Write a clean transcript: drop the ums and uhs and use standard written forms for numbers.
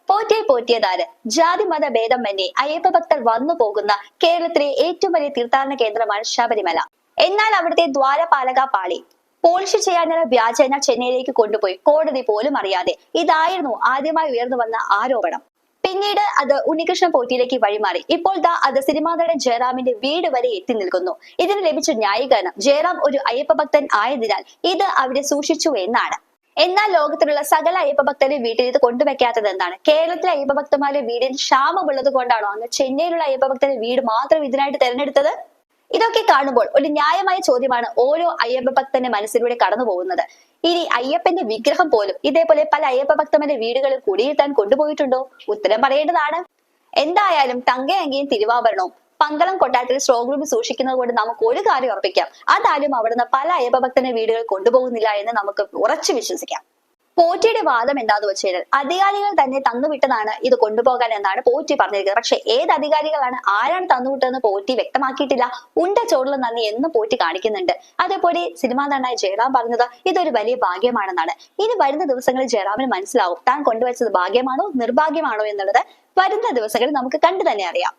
പോറ്റിയെ പോറ്റിയതാര്? ജാതി മത ഭേദമന്യേ അയ്യപ്പ ഭക്തർ വന്നു പോകുന്ന കേരളത്തിലെ ഏറ്റവും വലിയ തീർത്ഥാടന കേന്ദ്രമാണ് ശബരിമല. എന്നാൽ അവിടുത്തെ ദ്വാരപാലക പാളി. പോളിഷ് ചെയ്യാനുള്ള വ്യാജേന ചെന്നൈയിലേക്ക് കൊണ്ടുപോയി, കോടതി പോലും അറിയാതെ. ഇതായിരുന്നു ആദ്യമായി ഉയർന്നു വന്ന ആരോപണം. പിന്നീട് അത് ഉണ്ണികൃഷ്ണൻ പോറ്റിയിലേക്ക് വഴിമാറി. ഇപ്പോൾ ദാ അത് സിനിമാ നടൻ ജയറാമിന്റെ വീട് വരെ എത്തി നിൽക്കുന്നു. ഇതിന് ലഭിച്ച ന്യായീകരണം ജയറാം ഒരു അയ്യപ്പ ഭക്തൻ ആയതിനാൽ ഇത് അവിടെ സൂക്ഷിച്ചു എന്നാണ്. എന്നാൽ ലോകത്തിലുള്ള സകല അയ്യപ്പ ഭക്തരെ വീട്ടിൽ ഇത് കൊണ്ടുവയ്ക്കാത്തത് എന്താണ്? കേരളത്തിലെ അയ്യപ്പ ഭക്തന്മാരുടെ വീടിന് ക്ഷാമമുള്ളത് കൊണ്ടാണോ അങ്ങ് ചെന്നൈയിലുള്ള അയ്യപ്പ ഭക്തരുടെ വീട് മാത്രം ഇതിനായിട്ട് തെരഞ്ഞെടുത്തത്? ഇതൊക്കെ കാണുമ്പോൾ ഒരു ന്യായമായ ചോദ്യമാണ് ഓരോ അയ്യപ്പ ഭക്തന്റെ മനസ്സിലൂടെ കടന്നു പോകുന്നത്. ഇനി അയ്യപ്പന്റെ വിഗ്രഹം പോലും ഇതേപോലെ പല അയ്യപ്പ ഭക്തന്മാരുടെ വീടുകളിൽ കുടിയിരുത്താൻ കൊണ്ടുപോയിട്ടുണ്ടോ? ഉത്തരം പറയേണ്ടതാണ്. എന്തായാലും തങ്കയങ്കിയും തിരുവാഭരണവും പന്തളം കൊട്ടാരത്തിൽ സ്ട്രോങ് റൂമിൽ സൂക്ഷിക്കുന്നത് കൊണ്ട് നമുക്ക് ഒരു കാര്യം ഉറപ്പിക്കാം, അതാരും അവിടുന്ന് പല അയ്യപ്പ ഭക്തന്റെ വീടുകൾ കൊണ്ടുപോകുന്നില്ല എന്ന് നമുക്ക് ഉറച്ചു വിശ്വസിക്കാം. പോറ്റിയുടെ വാദം എന്താന്ന് വെച്ചാൽ അധികാരികൾ തന്നെ തന്നുവിട്ടതാണ് ഇത് കൊണ്ടുപോകാൻ എന്നാണ് പോറ്റി പറഞ്ഞിരിക്കുന്നത്. പക്ഷെ ഏത് അധികാരികളാണ്, ആരാണ് തന്നുവിട്ടതെന്ന് പോറ്റി വ്യക്തമാക്കിയിട്ടില്ല. ഉണ്ട ചോറിൽ നന്ദി എന്നും പോറ്റി കാണിക്കുന്നുണ്ട്. അതേപോലെ സിനിമാ നടനായ ജയറാം പറഞ്ഞത് ഇതൊരു വലിയ ഭാഗ്യമാണെന്നാണ്. ഇനി വരുന്ന ദിവസങ്ങളിൽ ജയറാമിന് മനസ്സിലാവും താൻ കൊണ്ടുവച്ചത് ഭാഗ്യമാണോ നിർഭാഗ്യമാണോ എന്നുള്ളത്. വരുന്ന ദിവസങ്ങളിൽ നമുക്ക് കണ്ടു തന്നെ അറിയാം.